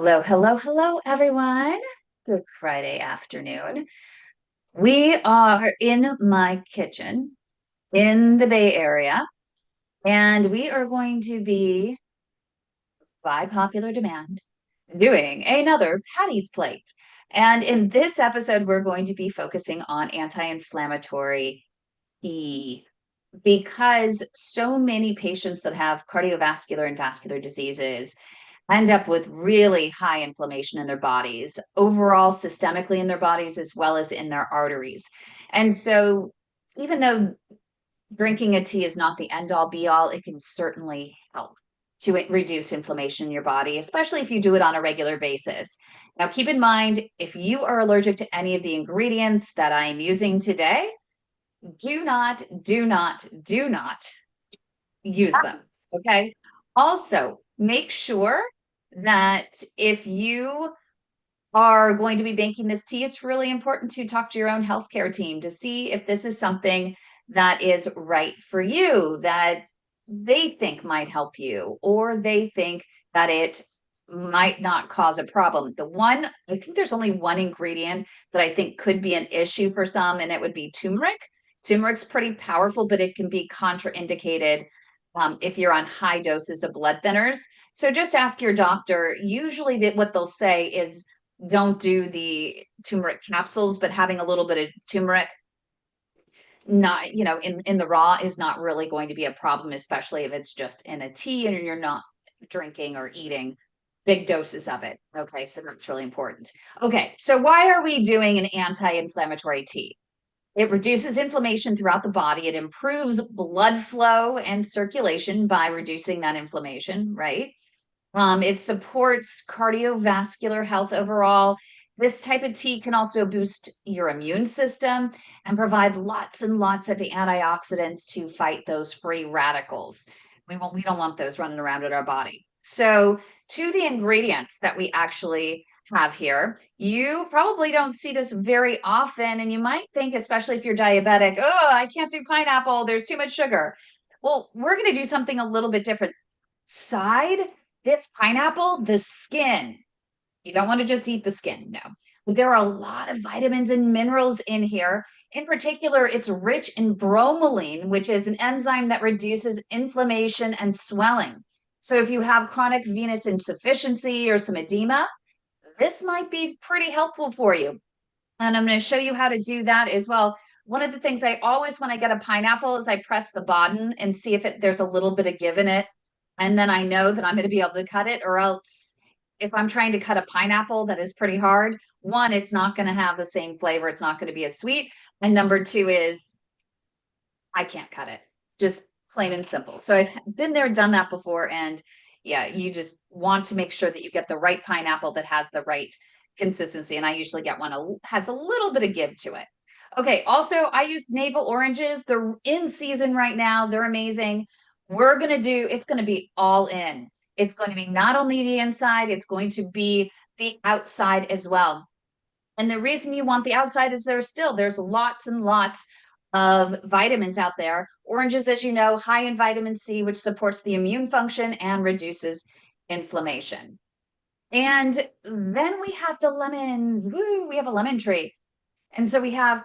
Hello, hello, hello, everyone. Good Friday afternoon. We are in my kitchen in the Bay Area, and we are going to be, by popular demand, doing another Patty's Plate. And in this episode, we're going to be focusing on anti-inflammatory tea because so many patients that have cardiovascular and vascular diseases end up with really high inflammation in their bodies, overall systemically in their bodies, as well as in their arteries. And so, even though drinking a tea is not the end all be all, it can certainly help to reduce inflammation in your body, especially if you do it on a regular basis. Now, keep in mind, if you are allergic to any of the ingredients that I'm using today, do not use them. Okay. Also, make sure that if you are going to be making this tea, it's really important to talk to your own healthcare team to see if this is something that is right for you, that they think might help you, or they think that it might not cause a problem. I think there's only one ingredient that I think could be an issue for some, and it would be turmeric. Turmeric's pretty powerful, but it can be contraindicated if you're on high doses of blood thinners. So just ask your doctor. Usually, what they'll say is don't do the turmeric capsules, but having a little bit of turmeric, not, in the raw is not really going to be a problem, especially if it's just in a tea and you're not drinking or eating big doses of it. Okay, so that's really important. Okay, so why are we doing an anti-inflammatory tea? It reduces inflammation throughout the body. It improves blood flow and circulation by reducing that inflammation, right? It supports cardiovascular health overall. This type of tea can also boost your immune system and provide lots and lots of antioxidants to fight those free radicals. We don't want those running around in our body. So, to the ingredients that we actually have here, you probably don't see this very often, and you might think, especially if you're diabetic, oh, I can't do pineapple, there's too much sugar. Well, we're going to do something a little bit different. Side this pineapple, the skin. You don't want to just eat the skin, no. But there are a lot of vitamins and minerals in here. In particular, it's rich in bromelain, which is an enzyme that reduces inflammation and swelling. So if you have chronic venous insufficiency or some edema, this might be pretty helpful for you. And I'm going to show you how to do that as well. One of the things I always, when I get a pineapple, is I press the button and see if there's a little bit of give in it. And then I know that I'm going to be able to cut it, or else if I'm trying to cut a pineapple that is pretty hard, one, it's not going to have the same flavor. It's not going to be as sweet. And number two is I can't cut it, just plain and simple. So I've been there, done that before. And yeah, you just want to make sure that you get the right pineapple that has the right consistency. And I usually get one that has a little bit of give to it. Okay. Also, I use navel oranges. They're in season right now. They're amazing. It's going to be all in. It's going to be not only the inside, it's going to be the outside as well. And the reason you want the outside is there's lots and lots of vitamins out there. Oranges, as you know, high in vitamin C, which supports the immune function and reduces inflammation. And then we have the lemons. Woo, we have a lemon tree. And so we have,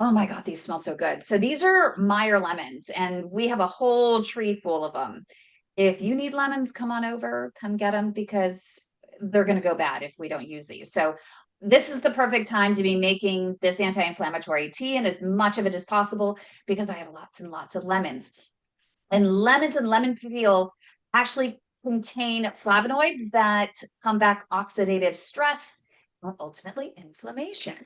oh my God, these smell so good. So these are Meyer lemons, and we have a whole tree full of them. If you need lemons, come on over, come get them, because they're going to go bad if we don't use these. So this is the perfect time to be making this anti-inflammatory tea, and as much of it as possible, because I have lots and lots of lemons. And lemons and lemon peel actually contain flavonoids that combat oxidative stress and ultimately inflammation.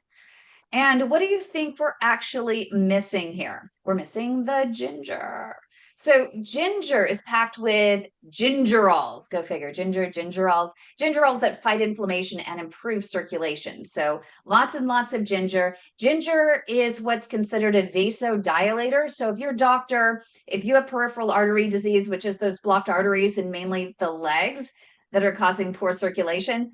And what do you think we're actually missing here? We're missing the ginger. So ginger is packed with gingerols. Go figure. Gingerols that fight inflammation and improve circulation. So lots and lots of ginger. Ginger is what's considered a vasodilator. So if you have peripheral artery disease, which is those blocked arteries in mainly the legs that are causing poor circulation,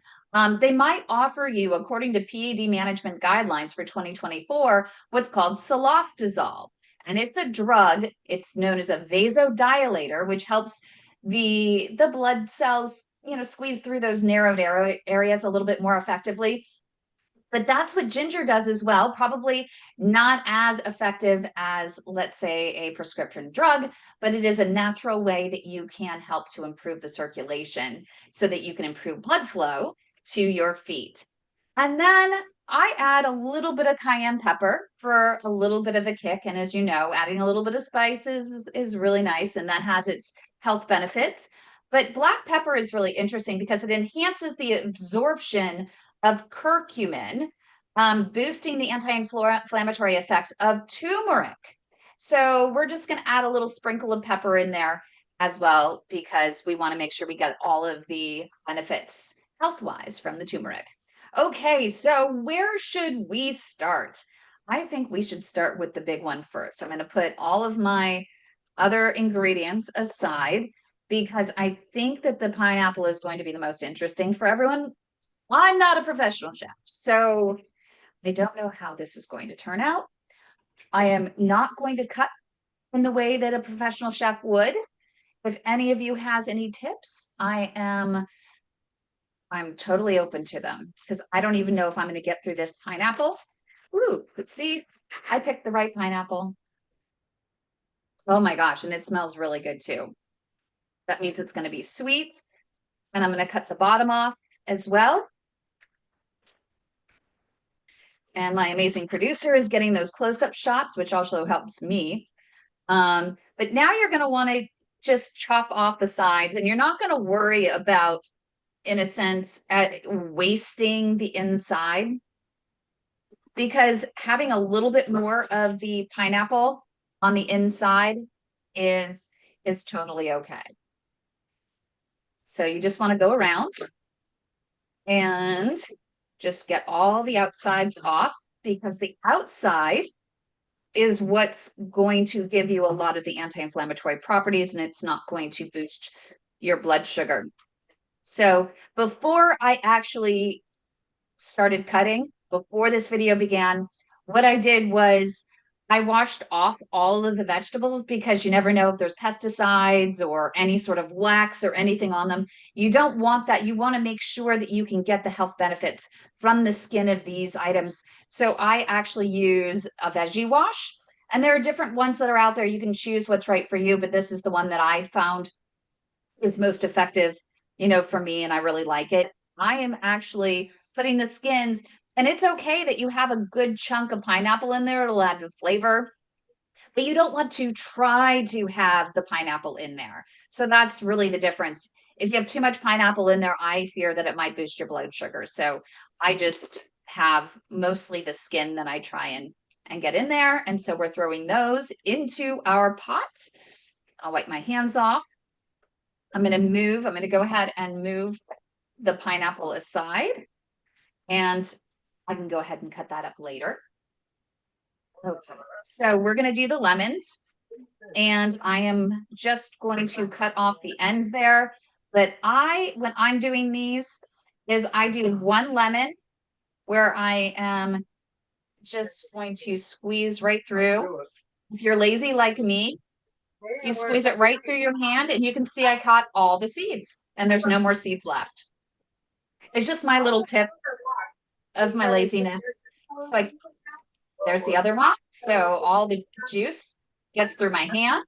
they might offer you, according to P.A.D. management guidelines for 2024, what's called cilostazol. And it's a drug. It's known as a vasodilator, which helps the blood cells squeeze through those narrowed areas a little bit more effectively. But that's what ginger does as well. Probably not as effective as, let's say, a prescription drug, but it is a natural way that you can help to improve the circulation so that you can improve blood flow to your feet. And then I add a little bit of cayenne pepper for a little bit of a kick. And as you know, adding a little bit of spices is really nice, and that has its health benefits. But black pepper is really interesting because it enhances the absorption of curcumin, boosting the anti-inflammatory effects of turmeric. So we're just going to add a little sprinkle of pepper in there as well, because we want to make sure we get all of the benefits health-wise from the turmeric. Okay, so where should we start? I think we should start with the big one first. I'm going to put all of my other ingredients aside because I think that the pineapple is going to be the most interesting for everyone. I'm not a professional chef, so I don't know how this is going to turn out. I am not going to cut in the way that a professional chef would. If any of you has any tips, I'm totally open to them, because I don't even know if I'm going to get through this pineapple. Ooh, let's see. I picked the right pineapple. Oh my gosh, and it smells really good too. That means it's going to be sweet. And I'm going to cut the bottom off as well. And my amazing producer is getting those close-up shots, which also helps me. But now you're going to want to just chop off the sides, and you're not going to worry about, in a sense, wasting the inside, because having a little bit more of the pineapple on the inside is totally okay. So you just want to go around and just get all the outsides off, because the outside is what's going to give you a lot of the anti-inflammatory properties, and it's not going to boost your blood sugar. So before I actually started cutting, before this video began, what I did was I washed off all of the vegetables, because you never know if there's pesticides or any sort of wax or anything on them. You don't want that. You want to make sure that you can get the health benefits from the skin of these items. So I actually use a veggie wash, and there are different ones that are out there. You can choose what's right for you, but this is the one that I found is most effective, for me, and I really like it. I am actually putting the skins, and it's okay that you have a good chunk of pineapple in there. It'll add the flavor, but you don't want to try to have the pineapple in there. So that's really the difference. If you have too much pineapple in there, I fear that it might boost your blood sugar. So I just have mostly the skin that I try and get in there. And so we're throwing those into our pot. I'll wipe my hands off. I'm going to go ahead and move the pineapple aside, and I can go ahead and cut that up later. Okay, so we're going to do the lemons, and I am just going to cut off the ends there. But when I'm doing these, is I do one lemon where I am just going to squeeze right through. If you're lazy like me, you squeeze it right through your hand, and you can see I caught all the seeds, and there's no more seeds left. It's just my little tip of my laziness. So there's the other one. So all the juice gets through my hand.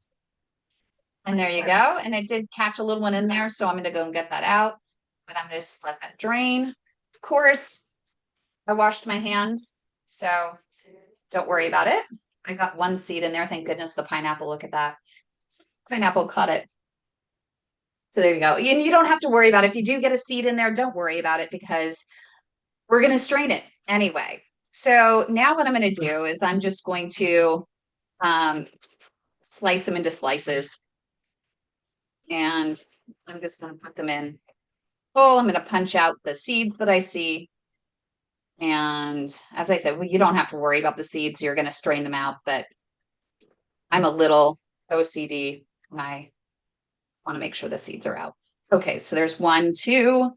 And there you go. And it did catch a little one in there, so I'm going to go and get that out. But I'm going to just let that drain. Of course, I washed my hands, so don't worry about it. I got one seed in there. Thank goodness. The pineapple, look at that. Pineapple caught it. So there you go. And you don't have to worry about it. If you do get a seed in there, don't worry about it, because we're going to strain it anyway. So now what I'm going to do is I'm just going to slice them into slices. And I'm just going to put them in. Oh, I'm going to punch out the seeds that I see. And as I said, you don't have to worry about the seeds. You're going to strain them out. But I'm a little OCD, and I want to make sure the seeds are out. Okay, so there's 1, 2,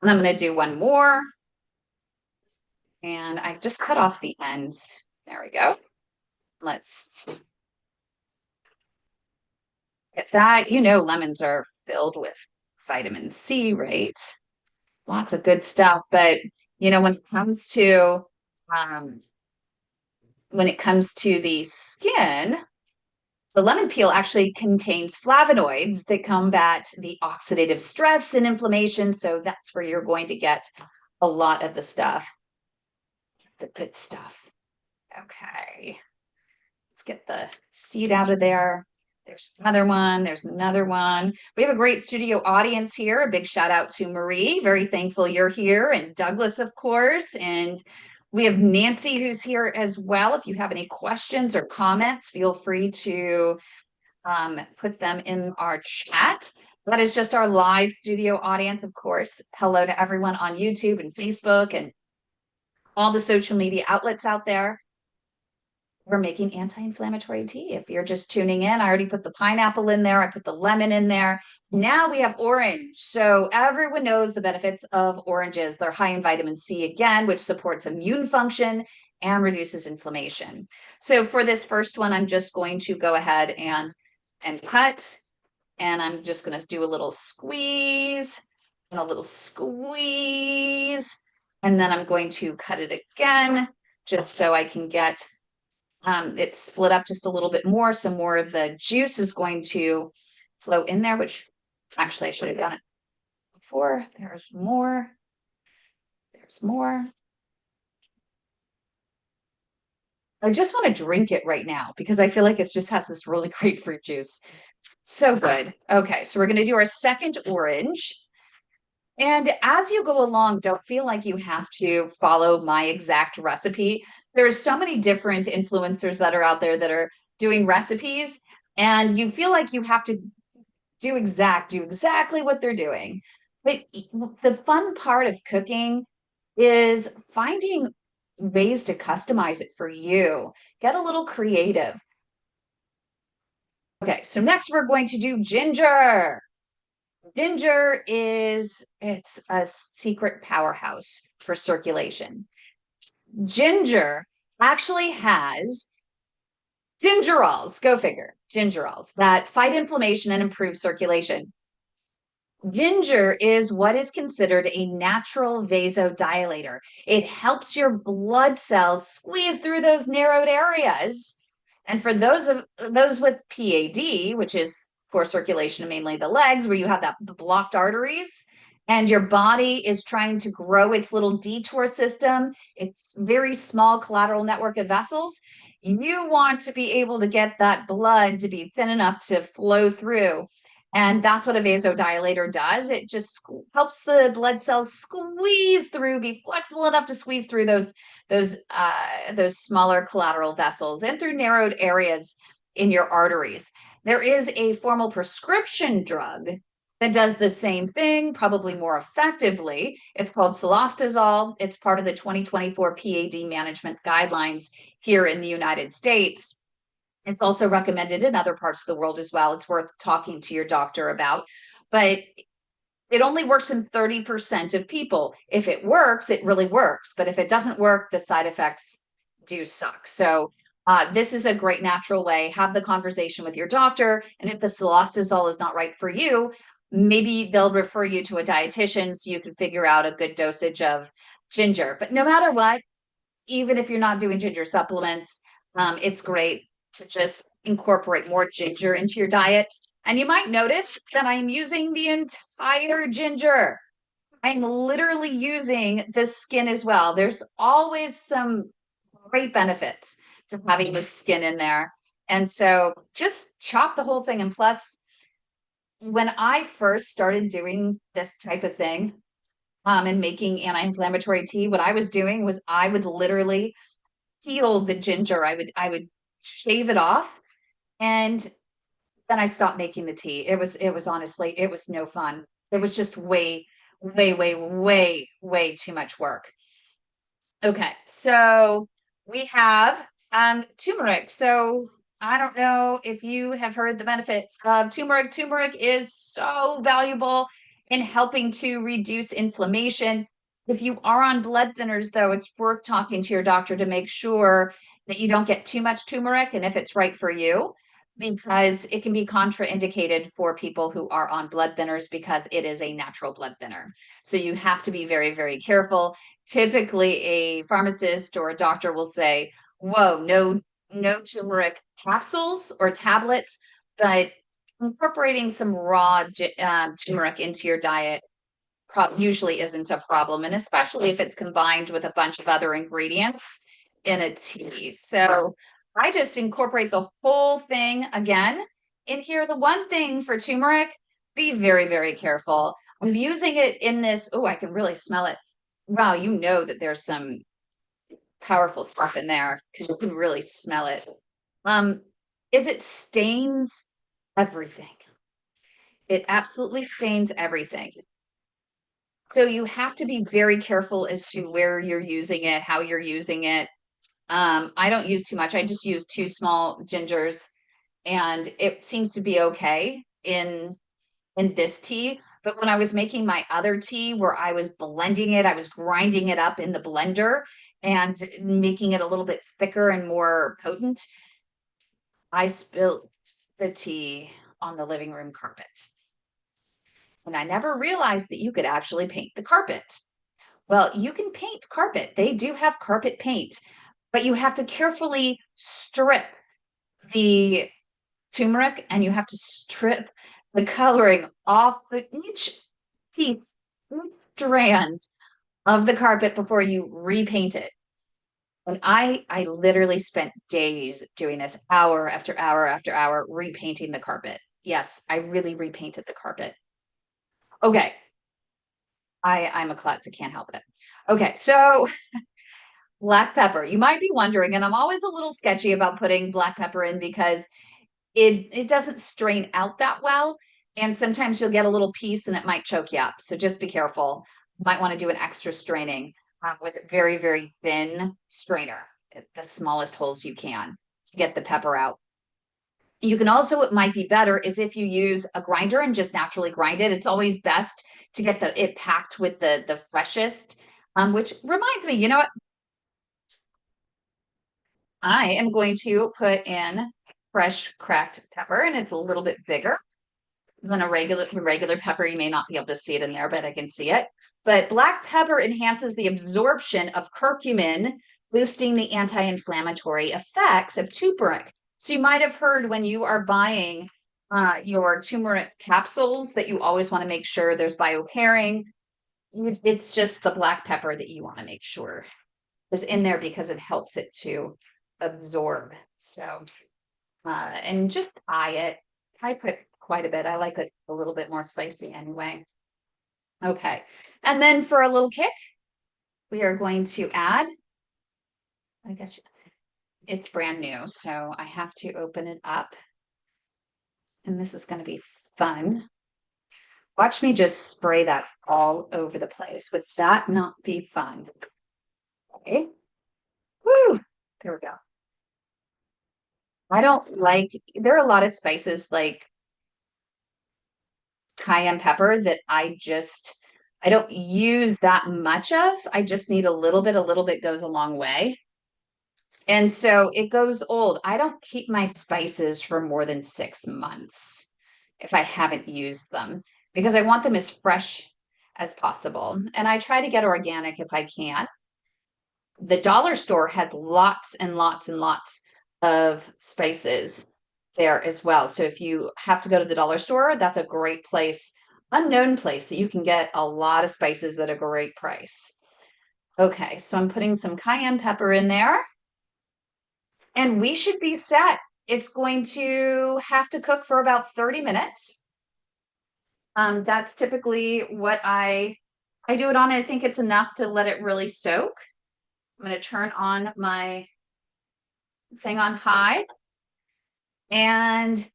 and I'm going to do one more. And I just cut off the ends. There we go. Let's get that. Lemons are filled with vitamin C, right? Lots of good stuff. But um, when it comes to the skin, the lemon peel actually contains flavonoids that combat the oxidative stress and inflammation. So that's where you're going to get a lot of the stuff, the good stuff. Okay. Let's get the seed out of there. There's another one. There's another one. We have a great studio audience here. A big shout out to Marie. Very thankful you're here. And Douglas, of course. And we have Nancy who's here as well. If you have any questions or comments, feel free to put them in our chat. That is just our live studio audience, of course. Hello to everyone on YouTube and Facebook and all the social media outlets out there. We're making anti-inflammatory tea. If you're just tuning in, I already put the pineapple in there. I put the lemon in there. Now we have orange. So everyone knows the benefits of oranges. They're high in vitamin C again, which supports immune function and reduces inflammation. So for this first one, I'm just going to go ahead and cut. And I'm just going to do a little squeeze and a little squeeze. And then I'm going to cut it again, just so I can get it's split up just a little bit more. So more of the juice is going to flow in there, which actually I should have done it before. There's more. There's more. I just want to drink it right now because I feel like it just has this really great fruit juice. So good. Okay, so we're going to do our second orange. And as you go along, don't feel like you have to follow my exact recipe. There's so many different influencers that are out there that are doing recipes, and you feel like you have to do exactly what they're doing. But the fun part of cooking is finding ways to customize it for you. Get a little creative. Okay, so next we're going to do ginger. Ginger it's a secret powerhouse for circulation. Ginger actually has gingerols, go figure, gingerols that fight inflammation and improve circulation. Ginger is what is considered a natural vasodilator. It helps your blood cells squeeze through those narrowed areas. And for those with PAD, which is poor circulation, mainly the legs, where you have that blocked arteries, and your body is trying to grow its little detour system, its very small collateral network of vessels, you want to be able to get that blood to be thin enough to flow through. And that's what a vasodilator does. It just helps the blood cells squeeze through, be flexible enough to squeeze through those smaller collateral vessels and through narrowed areas in your arteries. There is a formal prescription drug that does the same thing, probably more effectively. It's called cilostazol. It's part of the 2024 PAD management guidelines here in the United States. It's also recommended in other parts of the world as well. It's worth talking to your doctor about, but it only works in 30% of people. If it works, it really works. But if it doesn't work, the side effects do suck. So this is a great natural way. Have the conversation with your doctor. And if the cilostazol is not right for you, maybe they'll refer you to a dietitian so you can figure out a good dosage of ginger. But no matter what, even if you're not doing ginger supplements, it's great to just incorporate more ginger into your diet. And you might notice that I'm using the entire ginger. I'm literally using the skin as well. There's always some great benefits to having the skin in there. And so just chop the whole thing. And plus, when I first started doing this type of thing, and making anti-inflammatory tea, what I was doing was I would literally peel the ginger. I would shave it off, and then I stopped making the tea. It was honestly, it was no fun. It was just way too much work. Okay, so we have turmeric. So I don't know if you have heard the benefits of turmeric. Turmeric is so valuable in helping to reduce inflammation. If you are on blood thinners, though, it's worth talking to your doctor to make sure that you don't get too much turmeric and if it's right for you. because it can be contraindicated for people who are on blood thinners because it is a natural blood thinner. So you have to be very, very careful. Typically, a pharmacist or a doctor will say, whoa, no turmeric capsules or tablets, but incorporating some raw turmeric into your diet usually isn't a problem, and especially if it's combined with a bunch of other ingredients in a tea. So I just incorporate the whole thing again in here. The one thing for turmeric, be very, very careful. I'm using it in this. Oh, I can really smell it. Wow, you know that there's some powerful stuff in there because you can really smell it. Um, is it stains everything. It absolutely stains everything. So you have to be very careful as to where you're using it, how you're using it. I don't use too much. I just use 2 small gingers, and it seems to be okay in this tea. But when I was making my other tea where I was blending it, I was grinding it up in the blender and making it a little bit thicker and more potent, I spilled the tea on the living room carpet. And I never realized that you could actually paint the carpet. Well, you can paint carpet. They do have carpet paint, but you have to carefully strip the turmeric and you have to strip the coloring off each piece, each strand of the carpet before you repaint it. And I literally spent days doing this, hour after hour after hour, repainting the carpet. Yes, I really repainted the carpet. Okay. I'm a klutz. I can't help it. Okay, so black pepper. You might be wondering, and I'm always a little sketchy about putting black pepper in because it doesn't strain out that well. And sometimes you'll get a little piece and it might choke you up. So just be careful. You might want to do an extra straining with a very, very thin strainer, the smallest holes you can to get the pepper out. You can also, what might be better is if you use a grinder and just naturally grind it. It's always best to get it packed with the freshest. Which reminds me, you know what? I am going to put in fresh cracked pepper, and it's a little bit bigger than a regular pepper. You may not be able to see it in there, but I can see it. But black pepper enhances the absorption of curcumin, boosting the anti-inflammatory effects of turmeric. So you might have heard when you are buying your turmeric capsules that you always want to make sure there's bio-pairing. It's just the black pepper that you want to make sure is in there because it helps it to absorb. So, and just eye it. I put quite a bit. I like it a little bit more spicy anyway. Okay. And then for a little kick, we are going to add, I guess it's brand new, so I have to open it up. And this is going to be fun. Watch me just spray that all over the place. Would that not be fun? Okay. Woo! There we go. I don't like, there are a lot of spices like cayenne pepper that I don't use that much of. I just need a little bit goes a long way. And so it goes old. I don't keep my spices for more than 6 months if I haven't used them because I want them as fresh as possible. And I try to get organic if I can. The dollar store has lots and lots and lots of spices there as well. So if you have to go to the dollar store, that's a great place, unknown place that you can get a lot of spices at a great price. Okay, so I'm putting some cayenne pepper in there and we should be set. It's going to have to cook for about 30 minutes. That's typically what I do it on. I think it's enough to let it really soak. I'm going to turn on my thing on high. And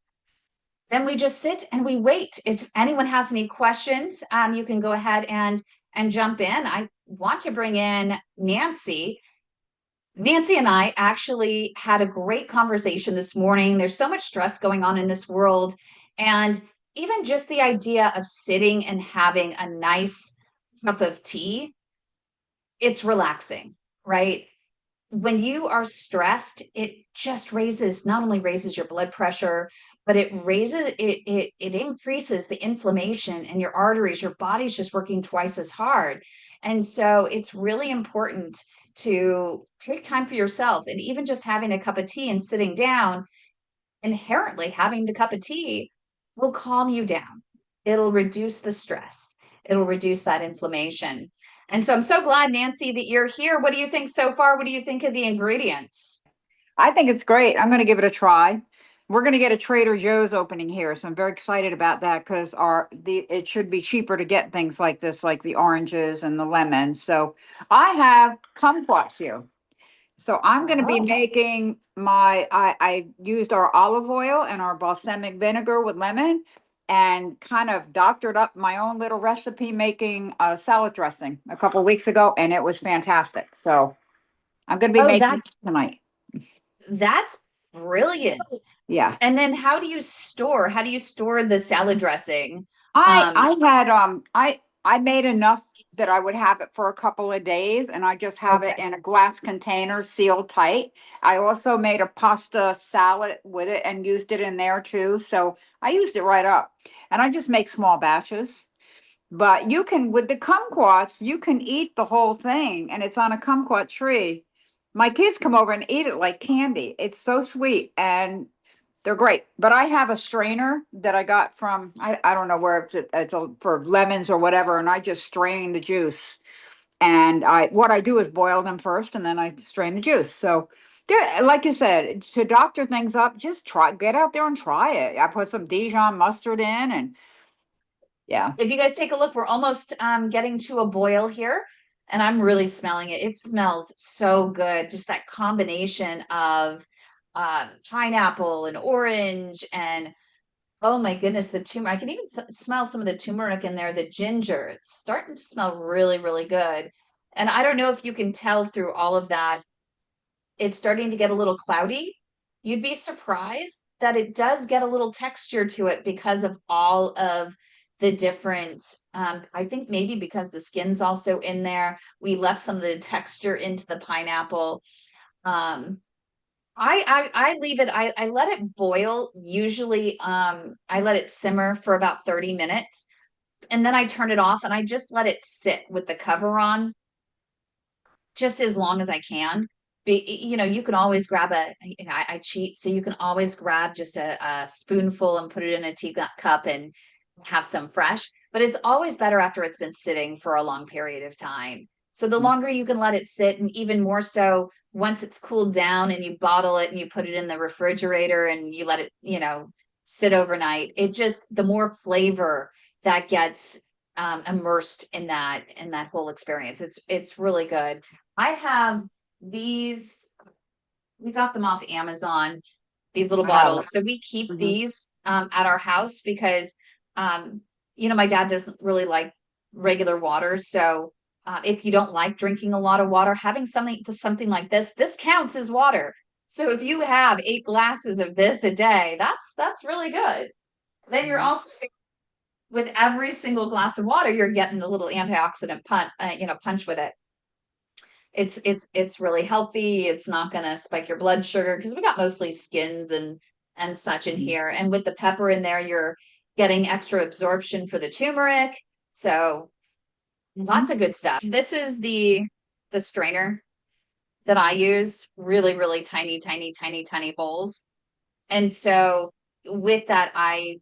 then we just sit and we wait. If anyone has any questions, you can go ahead and jump in. I want to bring in Nancy. Nancy and I actually had a great conversation this morning. There's so much stress going on in this world. And even just the idea of sitting and having a nice cup of tea, it's relaxing, right? when you are stressed, it just not only raises your blood pressure, but it increases the inflammation in your arteries. Your body's just working twice as hard. And so it's really important to take time for yourself. And even just having a cup of tea and sitting down, inherently having the cup of tea will calm you down. It'll reduce the stress. It'll reduce that inflammation. And so I'm so glad, Nancy, that you're here. What do you think so far? What do you think of the ingredients? I think it's great. I'm going to give it a try. We're going to get a Trader Joe's opening here, so I'm very excited about that because it should be cheaper to get things like this, like the oranges and the lemons. So I have kumquats here. So I'm going to be Oh, making I used our olive oil and our balsamic vinegar with lemon and kind of doctored up my own little recipe making a salad dressing a couple weeks ago, and it was fantastic. So I'm going to be oh, making it tonight. that's brilliant. Yeah. And then how do you store the salad dressing? I Um, I had I made enough that I would have it for a couple of days and I just have it okay. in a glass container sealed tight. I also made a pasta salad with it and used it in there too. So I used it right up. And I just make small batches. But you can with the kumquats, you can eat the whole thing and it's on a kumquat tree. My kids come over and eat it like candy. It's so sweet and they're great, but I have a strainer that I got from I don't know where for lemons or whatever, and I just strain the juice. And I do is boil them first, and then I strain the juice. So, like you said, to doctor things up, just get out there and try it. I put some Dijon mustard in, and yeah. If you guys take a look, we're almost getting to a boil here, and I'm really smelling it. It smells so good. Just that combination of pineapple and orange, and oh my goodness, the turmeric. I can even smell some of the turmeric in there, the ginger. It's starting to smell really, really good. And I don't know if you can tell through all of that, it's starting to get a little cloudy. You'd be surprised that it does get a little texture to it because of all of the different, I think maybe because the skin's also in there. We left some of the texture into the pineapple. Um, I leave it, I let it boil. Usually, I let it simmer for about 30 minutes and then I turn it off and I just let it sit with the cover on just as long as I can. You can always grab I cheat, so you can always grab just a spoonful and put it in a teacup and have some fresh. But it's always better after it's been sitting for a long period of time. So the longer you can let it sit, and even more so once it's cooled down and you bottle it and you put it in the refrigerator and you let it, sit overnight, the more flavor that gets immersed in that whole experience. It's really good. I have these, we got them off Amazon, these little Wow. bottles. So we keep Mhm. these at our house because, my dad doesn't really like regular water. So if you don't like drinking a lot of water, having something like this counts as water. So if you have 8 glasses of this a day, that's really good. Then you're Mhm. also with every single glass of water, you're getting a little antioxidant punch with it. It's really healthy. It's not going to spike your blood sugar because we got mostly skins and such in Mhm. here. And with the pepper in there, you're getting extra absorption for the turmeric. So lots Mhm. of good stuff. This is the strainer that I use, really, really tiny, tiny, tiny, tiny bowls. And so with that, I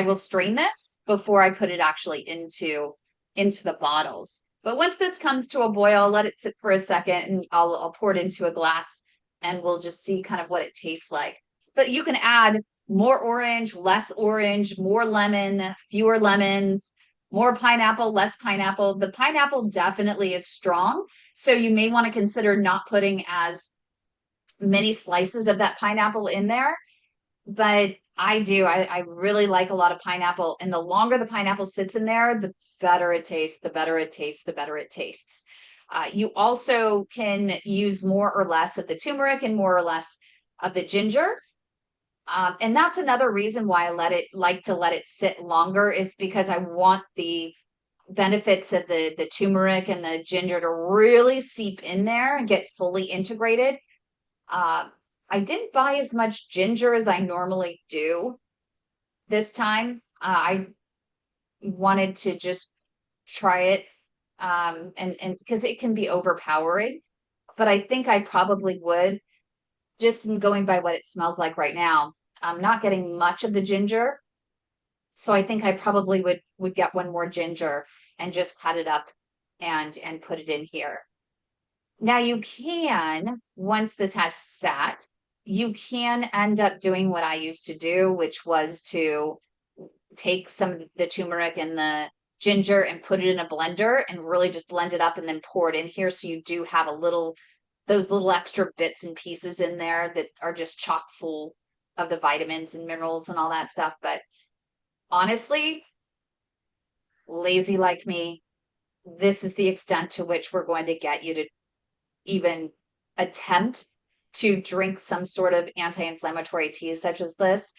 will strain this before I put it actually into the bottles. But once this comes to a boil, let it sit for a second and I'll pour it into a glass and we'll just see kind of what it tastes like. But you can add more orange, more lemon, fewer lemons, more pineapple, less pineapple. The pineapple definitely is strong, so you may want to consider not putting as many slices of that pineapple in there, but I do. I really like a lot of pineapple. And the longer the pineapple sits in there, the better it tastes, the better it tastes, the better it tastes. You also can use more or less of the turmeric and more or less of the ginger. And that's another reason why I like to let it sit longer is because I want benefits of the turmeric and the ginger to really seep in there and get fully integrated. I didn't buy as much ginger as I normally do this time. I wanted to just try it, and because it can be overpowering, but I think I probably would, just going by what it smells like right now. I'm not getting much of the ginger, so I think I probably would get one more ginger and just cut it up and put it in here. Now you can, once this has sat, you can end up doing what I used to do, which was to take some of the turmeric and the ginger and put it in a blender and really just blend it up and then pour it in here. So you do have those little extra bits and pieces in there that are just chock full of the vitamins and minerals and all that stuff. But honestly, lazy like me, this is the extent to which we're going to get you to even attempt to drink some sort of anti-inflammatory tea such as this.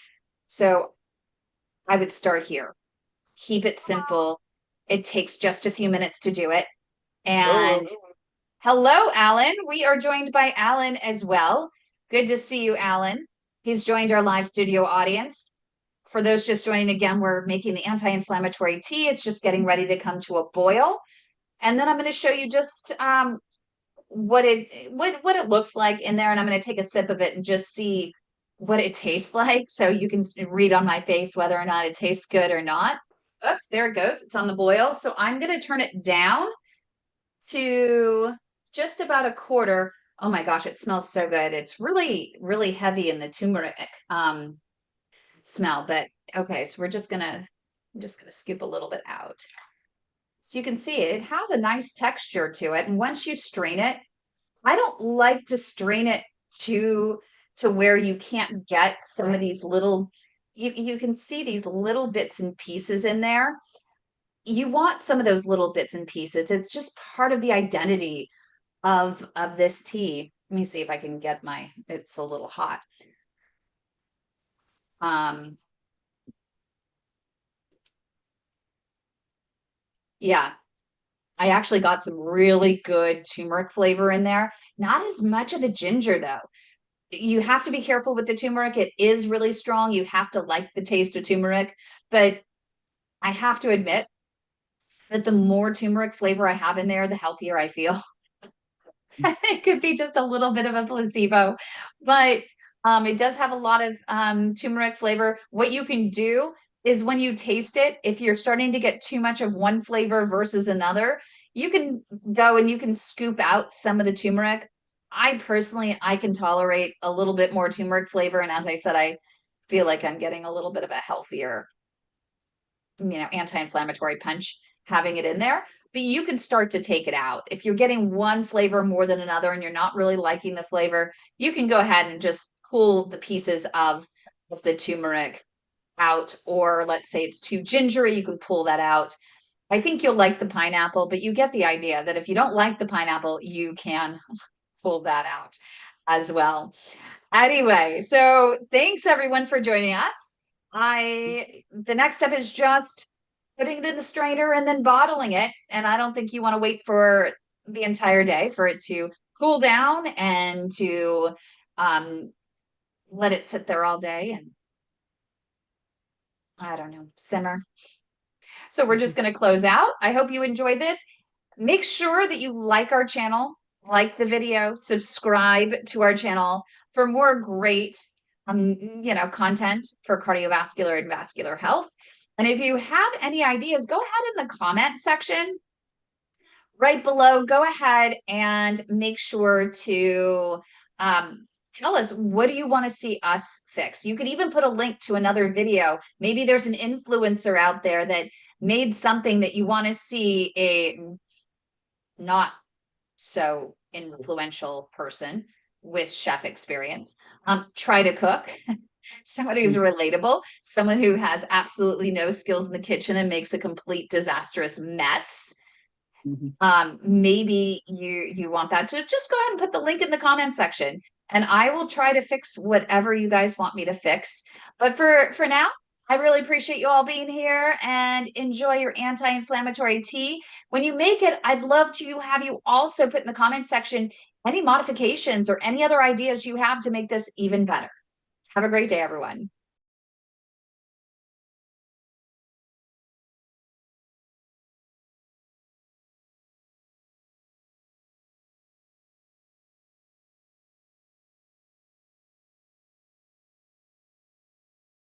So I would start here. Keep it simple. It takes just a few minutes to do it. And hello, Alan. We are joined by Alan as well. Good to see you, Alan. He's joined our live studio audience. For those just joining again, we're making the anti-inflammatory tea. It's just getting ready to come to a boil. And then I'm going to show you just what it looks like in there, and I'm going to take a sip of it and just see what it tastes like, so you can read on my face whether or not it tastes good or not. Oops, there it goes. It's on the boil. So I'm going to turn it down to just about a quarter. Oh my gosh, it smells so good. It's really, really heavy in the turmeric smell. But okay, so I'm just gonna scoop a little bit out. So you can see it has a nice texture to it. And once you strain it, I don't like to strain it to where you can't get some of these little, you can see these little bits and pieces in there. You want some of those little bits and pieces. It's just part of the identity of this tea. Let me see if I can get it's a little hot. Yeah, I actually got some really good turmeric flavor in there. Not as much of the ginger though. You have to be careful with the turmeric. It is really strong. You have to like the taste of turmeric, but I have to admit that the more turmeric flavor I have in there, the healthier I feel. It could be just a little bit of a placebo, but it does have a lot of turmeric flavor. What you can do is when you taste it, if you're starting to get too much of one flavor versus another, you can go and you can scoop out some of the turmeric. I personally, I can tolerate a little bit more turmeric flavor. And as I said, I feel like I'm getting a little bit of a healthier, anti-inflammatory punch having it in there. But you can start to take it out. If you're getting one flavor more than another and you're not really liking the flavor, you can go ahead and just pull the pieces of the turmeric out. Or let's say it's too gingery, you can pull that out. I think you'll like the pineapple, but you get the idea that if you don't like the pineapple, you can pull that out as well. Anyway, so thanks everyone for joining us. The next step is just putting it in the strainer and then bottling it. And I don't think you want to wait for the entire day for it to cool down and to let it sit there all day and I don't know, simmer. So we're just going to close out. I hope you enjoyed this. Make sure that you like our channel, like the video, subscribe to our channel for more great content for cardiovascular and vascular health. And if you have any ideas, go ahead in the comment section right below. Go ahead and make sure to tell us, what do you want to see us fix? You could even put a link to another video. Maybe there's an influencer out there that made something that you want to see a not so influential person with chef experience try to cook. Somebody who's relatable, someone who has absolutely no skills in the kitchen and makes a complete disastrous mess. Maybe you want that. So just go ahead and put the link in the comment section and I will try to fix whatever you guys want me to fix. But for now, I really appreciate you all being here and enjoy your anti-inflammatory tea. When you make it, I'd love to have you also put in the comment section any modifications or any other ideas you have to make this even better. Have a great day, everyone.